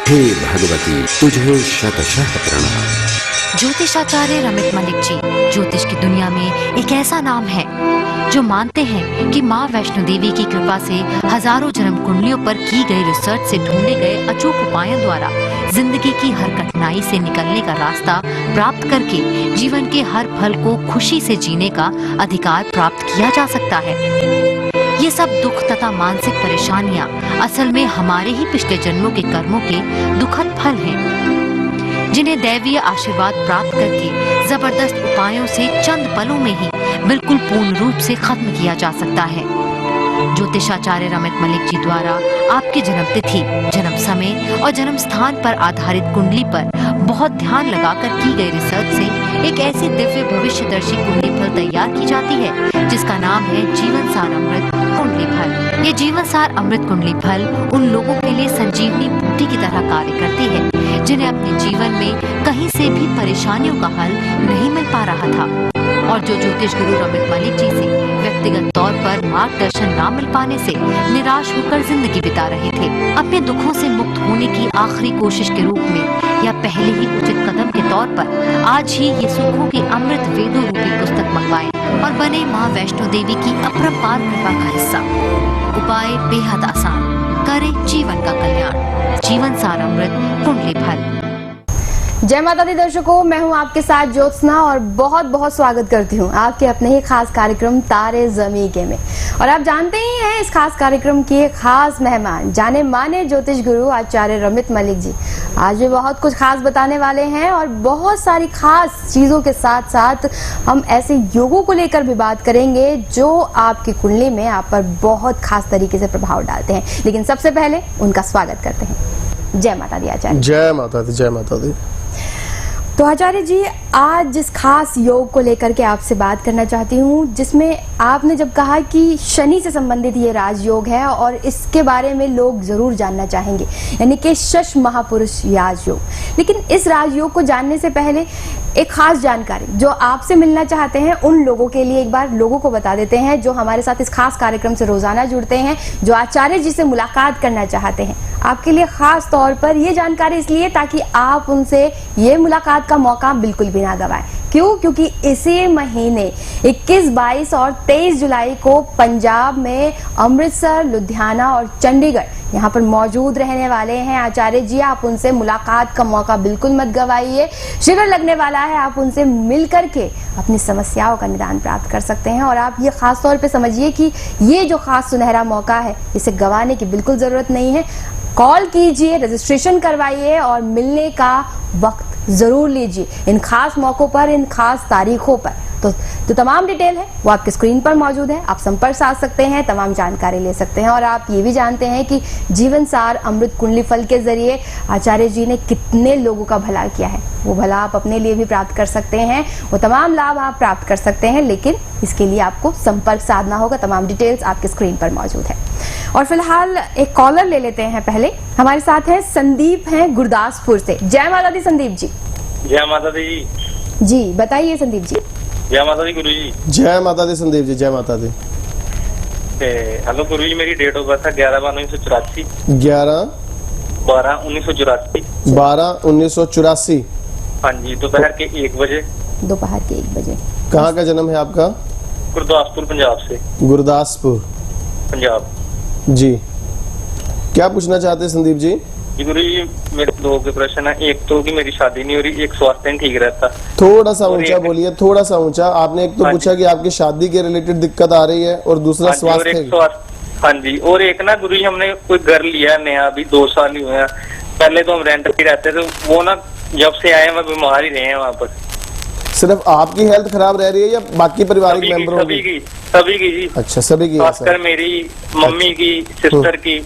हे भगवती, तुझे शतशः प्रणाम। ज्योतिषाचार्य रमित मलिक जी ज्योतिष की दुनिया में एक ऐसा नाम है जो मानते हैं कि माँ वैष्णो देवी की कृपा से हजारों जन्म कुंडलियों पर की गई रिसर्च से ढूंढे गए अचूक उपायों द्वारा जिंदगी की हर कठिनाई से निकलने का रास्ता प्राप्त करके जीवन के हर पल को खुशी से जीने का अधिकार प्राप्त किया जा सकता है। ये सब दुख तथा मानसिक परेशानियां असल में हमारे ही पिछले जन्मों के कर्मों के दुखद फल हैं, जिन्हें दैवीय आशीर्वाद प्राप्त करके जबरदस्त उपायों से चंद पलों में ही बिल्कुल पूर्ण रूप से खत्म किया जा सकता है। ज्योतिषाचार्य रमित मलिक जी द्वारा आपकी जन्म तिथि, जन्म समय और जन्म स्थान पर आधारित कुंडली पर बहुत ध्यान लगाकर की गई रिसर्च से एक ऐसी दिव्य भविष्यदर्शी कुंडली फल तैयार की जाती है जिसका नाम है जीवन सार अमृत कुंडली फल। ये जीवन सार अमृत कुंडली फल उन लोगों के लिए संजीवनी बूटी की तरह कार्य करती है जिन्हें अपने जीवन में कहीं से भी परेशानियों का हल नहीं मिल पा रहा था और जो ज्योतिष गुरु रमित मलिक जी से व्यक्तिगत तौर पर मार्गदर्शन न मिल पाने से निराश होकर जिंदगी बिता रहे थे। अपने दुखों से मुक्त होने की आखिरी कोशिश के रूप में या पहले ही उचित कदम के तौर पर आज ही ये सुखों की अमृत वेदों रूपी पुस्तक मंगवाएं और बने माँ वैष्णो देवी की अपरंपार कृपा का हिस्सा। उपाय बेहद आसान, करे जीवन का कल्याण। जीवन सार अमृत कुंडली फल। जय माता दी दर्शकों, मैं हूं आपके साथ ज्योत्सना और बहुत बहुत स्वागत करती हूं आपके अपने ही खास कार्यक्रम तारे ज़मीं के में। और आप जानते ही हैं इस खास कार्यक्रम की एक खास मेहमान जाने माने ज्योतिष गुरु आचार्य रमित मलिक जी आज भी बहुत कुछ खास बताने वाले हैं और बहुत सारी खास चीज़ों के साथ साथ हम ऐसे योगों को लेकर भी बात करेंगे जो आपकी कुंडली में आप पर बहुत खास तरीके से प्रभाव डालते हैं। लेकिन सबसे पहले उनका स्वागत करते हैं। जय माता दी आचार्य। जय माता दी, जय माता दी। तो आचार्य जी, आज जिस खास योग को लेकर के आपसे बात करना चाहती हूँ, जिसमें आपने जब कहा कि शनि से संबंधित ये राजयोग है और इसके बारे में लोग जरूर जानना चाहेंगे, यानी कि शश महापुरुष राजयोग। लेकिन इस राजयोग को जानने से पहले एक खास जानकारी जो आपसे मिलना चाहते हैं उन लोगों के लिए एक बार लोगों को बता देते हैं जो हमारे साथ इस खास कार्यक्रम से रोजाना जुड़ते हैं, जो आचार्य जी से मुलाकात करना चाहते हैं। आपके लिए खास तौर पर ये जानकारी इसलिए ताकि आप उनसे ये मुलाकात का मौका बिल्कुल भी ना गवाएं। क्यों? क्योंकि इसी महीने 21, 22 और 23 जुलाई को पंजाब में अमृतसर, लुधियाना और चंडीगढ़ यहाँ पर मौजूद रहने वाले हैं आचार्य जी। आप उनसे मुलाकात का मौका बिल्कुल मत गवाइए। शिविर लगने वाला है, आप उनसे मिल करके अपनी समस्याओं का निदान प्राप्त कर सकते हैं। और आप ये खास तौर पे समझिए कि ये जो खास सुनहरा मौका है इसे गंवाने की बिल्कुल जरूरत नहीं है। कॉल कीजिए, रजिस्ट्रेशन करवाइए और मिलने का वक्त जरूर लीजिए इन खास मौकों पर, इन खास तारीखों पर। तो तमाम डिटेल है वो आपके स्क्रीन पर मौजूद है। आप संपर्क साध सकते हैं, तमाम जानकारी ले सकते हैं। और आप ये भी जानते हैं कि जीवन सार अमृत कुंडली फल के जरिए आचार्य जी ने कितने लोगों का भला किया है। वो भला आप अपने लिए भी प्राप्त कर सकते हैं, वो तमाम लाभ आप प्राप्त कर सकते हैं, लेकिन इसके लिए आपको संपर्क साधना होगा। तमाम डिटेल्स आपके स्क्रीन पर मौजूद है। और फिलहाल एक कॉलर ले लेते हैं। पहले हमारे साथ है संदीप, हैं गुरदासपुर से। जय माता दी संदीप जी। जय माता दी जी, बताइए संदीप जी। जय माता दी गुरु जी। जय माता दी संदीप जी, जय माता दी। हेलो गुरु जी, मेरी डेट ऑफ बर्थ है 11/12/1984। 11/12/1984। 12/1984। हाँ जी, दोपहर के 1 बजे। दोपहर के 1 बजे। कहाँ का जन्म है आपका? गुरदासपुर पंजाब से। गुरदासपुर पंजाब जी। क्या पूछना चाहते हैं संदीप जी? जी गुरु जी, मेरे 2 के प्रश्न है। एक तो कि मेरी शादी नहीं हो रही, एक स्वास्थ्य नहीं ठीक रहता। थोड़ा सा ऊंचा बोलिए, थोड़ा सा ऊंचा। आपने एक तो पूछा कि आपकी शादी के रिलेटेड दिक्कत आ रही है और दूसरा स्वास्थ्य। हाँ जी, और एक ना गुरु जी, हमने कोई घर लिया नया, अभी 2 साल ही हुए हैं। पहले तो हम रेंट पे रहते थे, वो ना जब से आए हैं बीमार ही रहे हैं वहाँ पर। सिर्फ आपकी हेल्थ खराब रह रही है या बाकी पारिवारिक मेंबरों की? सभी की जी। अच्छा, सभी की। खासकर मेरी मम्मी की, सिस्टर की।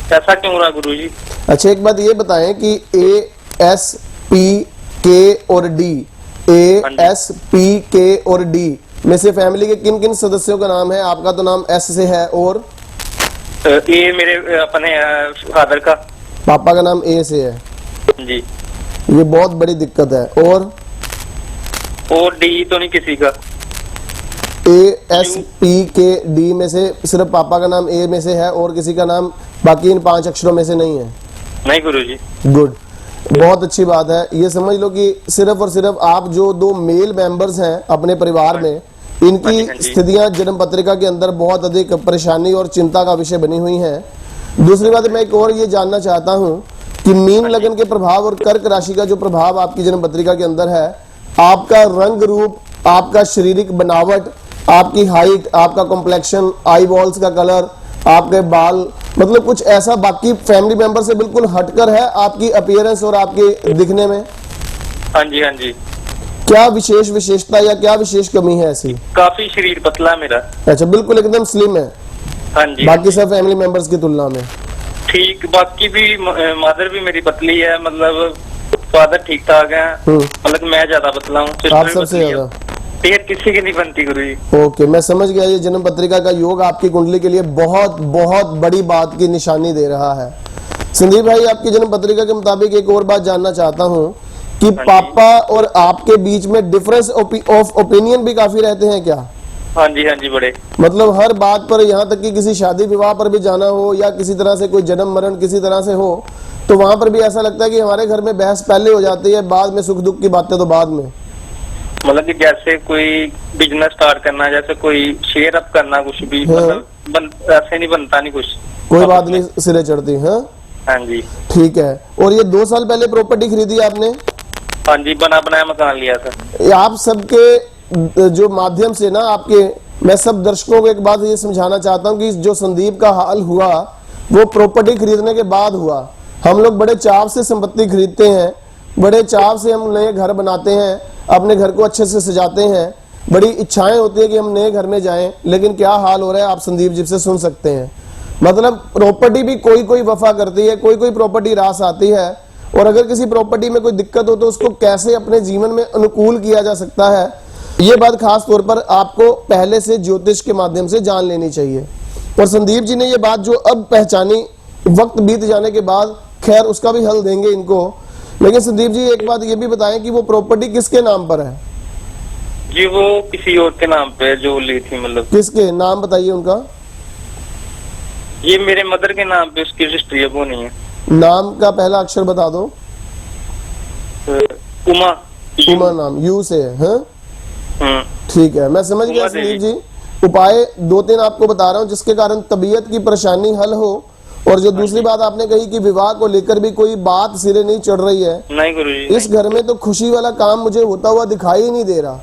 ऐसा क्यों रहा गुरु जी? अच्छा, एक बात ये बताएं कि ASPK और D, ASPK और D में से फैमिली के किन किन सदस्यों का नाम है? आपका तो नाम S से है। और ये मेरे अपने फादर का। पापा का नाम A से है जी। ये बहुत बड़ी दिक्कत है। और D तो नहीं किसी का? ASPK D में से सिर्फ पापा का नाम A में से है और किसी का नाम बाकी इन 5 अक्षरों में से नहीं है। नहीं गुरुजी। गुड, बहुत अच्छी बात है। ये समझ लो कि सिर्फ और सिर्फ आप जो 2 मेल मेंबर्स हैं अपने परिवार में, इनकी स्थितियां जन्म पत्रिका के अंदर बहुत अधिक परेशानी और चिंता का विषय बनी हुई हैं। दूसरी बात मैं एक और ये जानना चाहता हूं कि मीन लगन के प्रभाव और कर्क राशि का जो प्रभाव आपकी जन्म पत्रिका के अंदर है, आपका रंग रूप, आपका शारीरिक बनावट, आपकी हाइट, आपका कॉम्प्लेक्शन, आई बॉल्स का कलर, आपके बाल, मतलब कुछ ऐसा बाकी फैमिली मेंबर से बिल्कुल हटकर है आपकी अपीयरेंस और आपके दिखने में? हाँ जी हाँ जी। क्या विशेष विशेषता या क्या विशेष कमी है ऐसी? काफी शरीर पतला मेरा। अच्छा, बिल्कुल एकदम स्लिम है हाँ जी। बाकी सब फैमिली मेंबर्स की तुलना में? ठीक, बाकी भी मदर भी मेरी पतली है, मतलब फादर ठीक ठाक है, मतलब मैं ज्यादा पतला हूँ। आप सबसे ज्यादा? पेट किसी की नहीं बनती गुरुजी। ओके, मैं समझ गया। ये जन्म पत्रिका का योग आपकी कुंडली के लिए बहुत बहुत बड़ी बात की निशानी दे रहा है। संदीप भाई, आपकी जन्म पत्रिका के मुताबिक एक और बात जानना चाहता हूँ कि पापा और आपके बीच में डिफरेंस ऑफ ओपिनियन भी काफी रहते हैं क्या? हाँ जी बड़े। मतलब हर बात पर, यहाँ तक कि किसी शादी विवाह पर भी जाना हो या किसी तरह से कोई जन्म मरण किसी तरह से हो, तो वहां पर भी ऐसा लगता है कि हमारे घर में बहस पहले हो जाती है, बाद में सुख दुख की बातें तो बाद में। मतलब कि जैसे कोई बिजनेस स्टार्ट करना, जैसे कोई शेयर अप करना, कुछ भी मतलब ऐसे नहीं बनता, नहीं कुछ कोई बात नहीं सिरे चढ़ती। हाँ जी ठीक है। और ये 2 साल पहले प्रॉपर्टी खरीदी आपने? हाँ जी, बना बनाया मकान लिया था। आप सबके जो माध्यम से ना, आपके, मैं सब दर्शकों को एक बात ये समझाना चाहता हूँ कि जो संदीप का हाल हुआ वो प्रॉपर्टी खरीदने के बाद हुआ। हम लोग बड़े चाव से संपत्ति खरीदते हैं, बड़े चाव से हम नए घर बनाते हैं, अपने घर को अच्छे से सजाते हैं, बड़ी इच्छाएं होती है कि हम नए घर में जाएं, लेकिन क्या हाल हो रहा है आप संदीप जी से सुन सकते हैं। मतलब प्रॉपर्टी भी कोई कोई वफा करती है, कोई कोई प्रॉपर्टी रास आती है, और अगर किसी प्रॉपर्टी में कोई दिक्कत हो तो उसको कैसे अपने जीवन में अनुकूल किया जा सकता है, ये बात खास तौर पर आपको पहले से ज्योतिष के माध्यम से जान लेनी चाहिए। और संदीप जी ने ये बात जो अब पहचानी, वक्त बीत जाने के बाद, खैर उसका भी हल देंगे इनको। लेकिन संदीप जी एक बात ये भी बताएं कि वो प्रॉपर्टी किसके नाम पर है? जी वो किसी और के नाम पे जो ली थी। मतलब किसके नाम बताइए उनका? ये मेरे मदर के नाम पे उसकी रजिस्ट्री है, वो नहीं है। नाम का पहला अक्षर बता दो। उमा। उमा नाम यू से है? ठीक है, मैं समझ गया संदीप जी। उपाय 2-3 आपको बता रहा हूँ जिसके कारण तबीयत की परेशानी हल हो। और जो दूसरी बात आपने कही कि विवाह को लेकर भी कोई बात सिरे नहीं चढ़ रही है। नहीं गुरुजी, इस घर में तो खुशी वाला काम मुझे होता हुआ दिखाई ही नहीं दे रहा।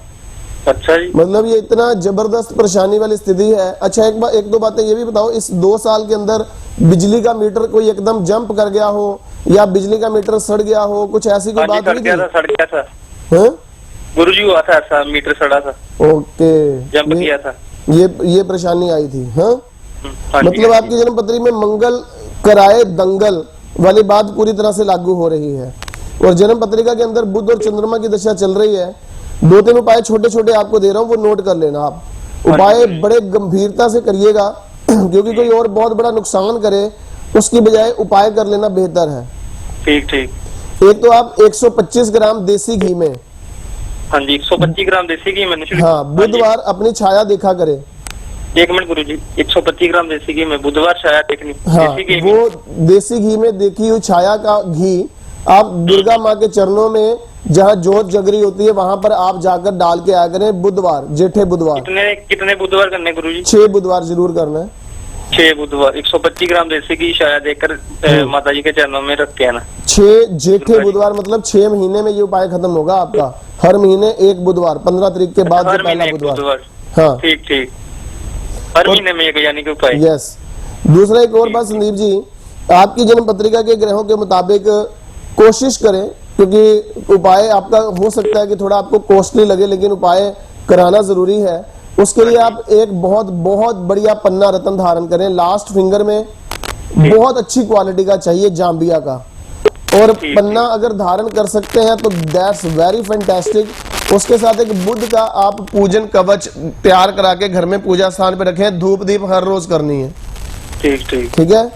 अच्छा जी। मतलब ये इतना जबरदस्त परेशानी वाली स्थिति है। अच्छा, एक दो बातें ये भी बताओ, इस 2 साल के अंदर बिजली का मीटर कोई एकदम जंप कर गया हो या बिजली का मीटर सड़ गया हो, कुछ ऐसी कोई बात हुई थी? सड़ गया था गुरुजी, हुआ था ऐसा, मीटर सड़ा था। ओके, जंप किया था। ये परेशानी आई थी। मतलब आपकी जन्म पत्री में मंगल कराए दंगल वाली बात पूरी तरह से लागू हो रही है। और जन्म पत्रिका के अंदर बुध और चंद्रमा की दशा चल रही है। 2-3 उपाय छोटे छोटे आपको दे रहा हूँ, वो नोट कर लेना आप। उपाय बड़े गंभीरता से करिएगा, क्योंकि कोई और बहुत बड़ा नुकसान करे उसकी बजाय उपाय कर लेना बेहतर है। ठीक ठीक। एक तो आप 125 ग्राम देसी घी में, हाँ जी 125 ग्राम देसी घी मैंने, हाँ, बुधवार अपनी छाया देखा करे। 1 मिनट गुरुजी, 125 ग्राम देसी घी में बुधवार छाया देखनी। हाँ, वो देसी घी में देखी हुई छाया का घी आप दुर्गा माँ के चरणों में जहाँ जोत जग रही होती है वहां पर आप जाकर डाल के आया करें बुधवार, जेठे बुधवार। कितने बुधवार करने गुरुजी? 6 बुधवार जरूर करना है। 6 बुधवार 125 ग्राम देसी घी छाया देकर माता जी के चरणों में रख के आना। 6 जेठे बुधवार, मतलब 6 महीने में ये उपाय खत्म होगा आपका। हर महीने 1 बुधवार, 15 तारीख के बाद जो पहला बुधवार। हाँ ठीक ठीक, हर महीने में एक यानी कि उपाय। यस। दूसरा एक और बात संदीप जी, आपकी जन्म पत्रिका के ग्रहों के मुताबिक कोशिश करें, क्योंकि उपाय आपका हो सकता है कि थोड़ा आपको कॉस्टली लगे, लेकिन उपाय कराना जरूरी है। उसके लिए आप एक बहुत बहुत बढ़िया पन्ना रत्न धारण करें, लास्ट फिंगर में बहुत अच्छी क्वालिटी का चाहिए, जाम्बिया का। और पन्ना अगर धारण कर सकते हैं तो दैट्स वेरी फैंटास्टिक। उसके साथ एक बुध का आप पूजन कवच तैयार करा के घर में पूजा स्थान पे रखें, धूप दीप हर रोज करनी है। ठीक ठीक ठीक है।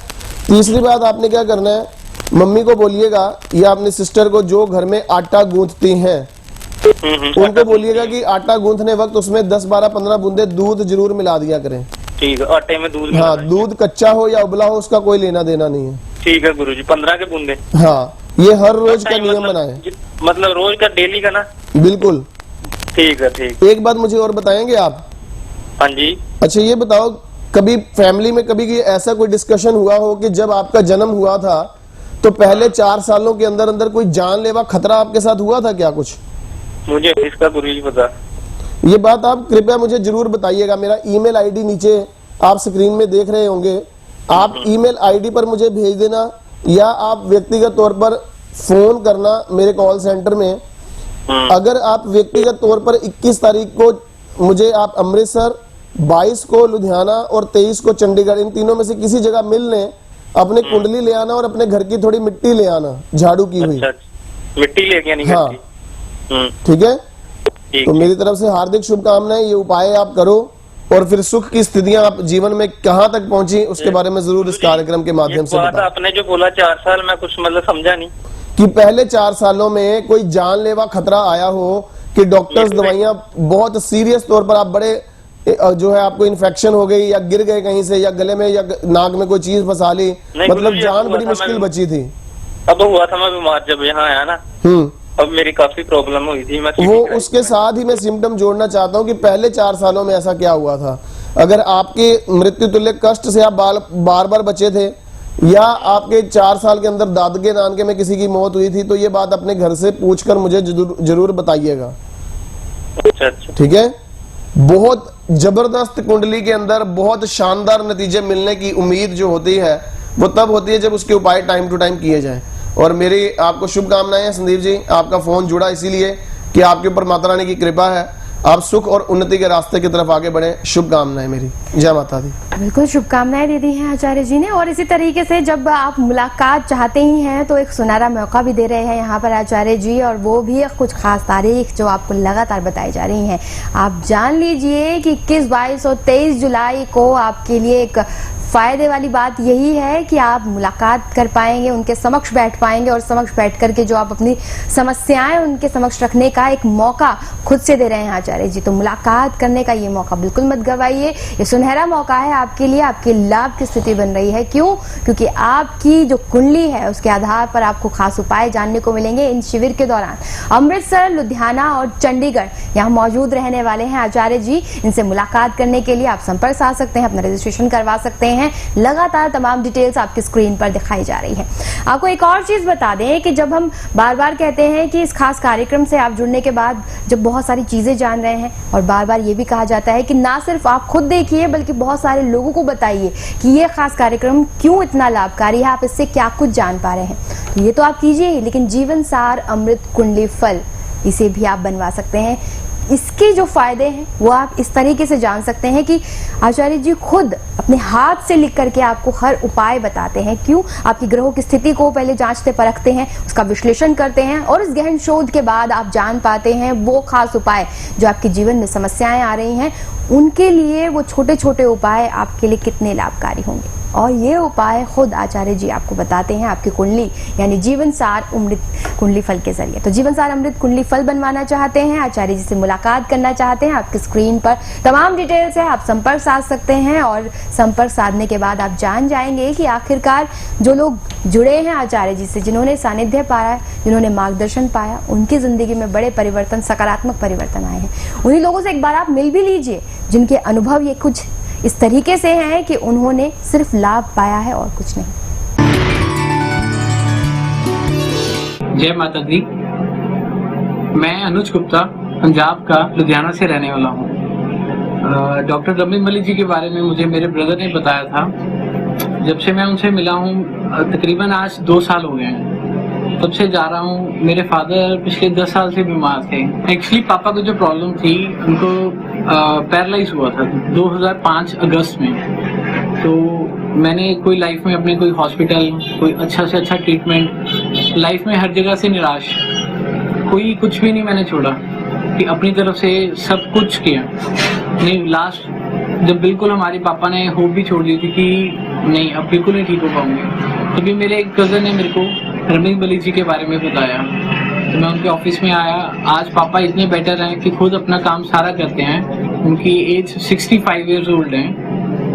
तीसरी बात आपने क्या करना है, मम्मी को बोलिएगा या अपनी सिस्टर को जो घर में आटा गूंथती हैं उनको बोलिएगा कि आटा गूंथने वक्त उसमें 10, 12, 15 बूंदे दूध जरूर मिला दिया करें। ठीक है, आटे में दूध। हाँ, दूध कच्चा हो या उबला हो उसका कोई लेना देना नहीं है। ठीक है गुरुजी, 15 के बूंदे। हाँ, ये हर रोज का नियम मतलब बनाए। मतलब रोज का, डेली का ना? बिल्कुल। ठीक है, ठीक। एक बात मुझे और बताएंगे आप? हाँ जी। अच्छा ये बताओ, कभी फैमिली में कभी ऐसा कोई डिस्कशन हुआ हो कि जब आपका जन्म हुआ था तो पहले 4 सालों के अंदर अंदर कोई जानलेवा खतरा आपके साथ हुआ था क्या कुछ? मुझे इसका गुरुजी पता। ये बात आप कृपया मुझे जरूर बताइएगा। मेरा ईमेल आईडी नीचे आप स्क्रीन में देख रहे होंगे, आप ईमेल आईडी पर मुझे भेज देना, या आप व्यक्तिगत तौर पर फोन करना मेरे कॉल सेंटर में। अगर आप व्यक्तिगत तौर पर 21 तारीख को मुझे आप अमृतसर, 22 को लुधियाना और 23 को चंडीगढ़, इन तीनों में से किसी जगह मिल लें, अपने कुंडली ले आना और अपने घर की थोड़ी मिट्टी ले आना, झाड़ू की हुई। अच्छा, मिट्टी लेके आनी? हाँ, ठीक है। तो मेरी तरफ से हार्दिक शुभकामनाएं। ये उपाय आप करो और फिर सुख की स्थितियां आप जीवन में कहां तक पहुंची उसके बारे में जरूर इस कार्यक्रम के माध्यम से बताएं। आपने जो बोला 4 साल, मैं कुछ मतलब समझा नहीं कि पहले 4 सालों में कोई जानलेवा खतरा आया हो कि डॉक्टर्स दवाइयां बहुत सीरियस तौर पर, आप बड़े जो है आपको इन्फेक्शन हो गई या गिर गए कहीं से या गले में या नाक में कोई चीज फंसा ली, मतलब जान बड़ी मुश्किल बची थी। अब हुआ था मैं बीमार जब यहाँ आया ना, अब मेरी काफी प्रॉब्लम हुई थी। मैं वो उसके साथ ही मैं सिम्टम जोड़ना चाहता हूँ कि पहले 4 सालों में ऐसा क्या हुआ था। अगर आपके मृत्यु तुल्य कष्ट से आप बार बार बचे थे, या आपके 4 साल के अंदर दादके नानके में किसी की मौत हुई थी, तो ये बात अपने घर से पूछकर मुझे जरूर बताइएगा। अच्छा, ठीक है। बहुत जबरदस्त कुंडली के अंदर बहुत शानदार नतीजे मिलने की उम्मीद जो होती है वो तब होती है जब उसके उपाय टाइम टू टाइम किए जाएं। और मेरी आपको शुभकामनाएं हैं संदीप जी। आपका फोन जुड़ा इसीलिए कि आपके ऊपर माता रानी की कृपा है, आप सुख और उन्नति के रास्ते की तरफ आगे बढ़े। शुभकामनाएं मेरी। जय माता दी। बिल्कुल शुभकामनाएं दे दी हैं आचार्य जी ने। और इसी तरीके से जब आप मुलाकात चाहते ही हैं तो एक सुनहरा मौका भी दे रहे हैं यहाँ पर आचार्य जी, और वो भी कुछ खास तारीख जो आपको लगातार बताई जा रही हैं। आप जान लीजिए कि 21, 22 और 23 जुलाई को आपके लिए एक फायदे वाली बात यही है कि आप मुलाकात कर पाएंगे, उनके समक्ष बैठ पाएंगे, और समक्ष बैठ करके जो आप अपनी समस्याएं उनके समक्ष रखने का एक मौका खुद से दे रहे हैं आचार्य जी। तो मुलाकात करने का ये मौका बिल्कुल मत गवाइए। ये सुनहरा मौका है आपके लिए, आपके लाभ की स्थिति बन रही है। क्यों? क्योंकि आपकी जो कुंडली है उसके आधार पर आपको खास उपाय जानने को मिलेंगे इन शिविर के दौरान। अमृतसर, लुधियाना और चंडीगढ़ यहाँ मौजूद रहने वाले हैं आचार्य जी। इनसे मुलाकात करने के लिए आप संपर्क साध सकते हैं, अपना रजिस्ट्रेशन करवा सकते हैं। लगातार तमाम डिटेल्स आपकी स्क्रीन पर दिखाई जा रही है। आपको एक और चीज बता दें कि जब हम बार बार कहते हैं कि इस खास कार्यक्रम से आप जुड़ने के बाद जब बहुत सारी चीजें जान रहे हैं, और बार बार ये भी कहा जाता है कि ना सिर्फ आप खुद देखिए बल्कि बहुत सारे लोगों को बताइए कि ये खास कार्यक्रम क्यों इतना लाभकारी है, आप इससे क्या कुछ जान पा रहे हैं। तो ये तो आप कीजिए, लेकिन जीवन सार अमृत कुंडली फल, इसे भी आप बनवा सकते हैं। इसके जो फायदे हैं वो आप इस तरीके से जान सकते हैं कि आचार्य जी खुद अपने हाथ से लिख करके आपको हर उपाय बताते हैं। क्यों? आपकी ग्रहों की स्थिति को पहले जांचते परखते हैं, उसका विश्लेषण करते हैं, और इस गहन शोध के बाद आप जान पाते हैं वो खास उपाय जो आपके जीवन में समस्याएं आ रही हैं, उनके लिए वो छोटे छोटे उपाय आपके लिए कितने लाभकारी होंगे। और ये उपाय खुद आचार्य जी आपको बताते हैं आपकी कुंडली यानी जीवन सार अमृत कुंडली फल के जरिए। तो जीवन सार अमृत कुंडली फल बनवाना चाहते हैं, आचार्य जी से मुलाकात करना चाहते हैं, आपकी स्क्रीन पर तमाम डिटेल्स है, आप संपर्क साध सकते हैं। और संपर्क साधने के बाद आप जान जाएंगे कि आखिरकार जो लोग जुड़े हैं आचार्य जी से, जिन्होंने सानिध्य पाया, जिन्होंने मार्गदर्शन पाया, उनकी जिंदगी में बड़े परिवर्तन, सकारात्मक परिवर्तन आए हैं। उन्हीं लोगों से एक बार आप मिल भी लीजिए जिनके अनुभव ये कुछ इस तरीके से हैं कि उन्होंने सिर्फ लाभ पाया है और कुछ नहीं। जय माता दी। मैं अनुज गुप्ता पंजाब का लुधियाना से रहने वाला हूँ। डॉक्टर रमित मलिक जी के बारे में मुझे मेरे ब्रदर ने बताया था। जब से मैं उनसे मिला हूँ तकरीबन आज 2 साल हो गए हैं, तब से जा रहा हूँ। मेरे फादर पिछले 10 साल से बीमार थे। एक्चुअली पापा को जो प्रॉब्लम थी, उनको पैरालाइज हुआ था 2005 अगस्त में। तो मैंने कोई लाइफ में अपने कोई हॉस्पिटल, कोई अच्छा से अच्छा ट्रीटमेंट, लाइफ में हर जगह से निराश, कोई कुछ भी नहीं मैंने छोड़ा कि अपनी तरफ से सब कुछ किया। नहीं, लास्ट जब बिल्कुल हमारे पापा ने होप भी छोड़ दी थी कि नहीं अब बिल्कुल नहीं ठीक हो पाऊंगे, तभी मेरे एक कज़न ने मेरे को रमित मलिक जी के बारे में बताया। तो मैं उनके ऑफिस में आया। आज पापा इतने बेटर हैं कि खुद अपना काम सारा करते हैं। उनकी एज 65 ईयर्स ओल्ड है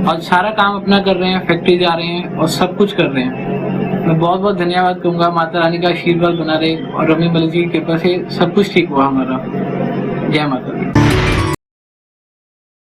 और सारा काम अपना कर रहे हैं, फैक्ट्री जा रहे हैं और सब कुछ कर रहे हैं। मैं बहुत बहुत धन्यवाद कहूँगा, माता रानी का आशीर्वाद बना रहे और रमी मलिक जी की कृपा से सब कुछ ठीक हुआ हमारा। जय माता दी।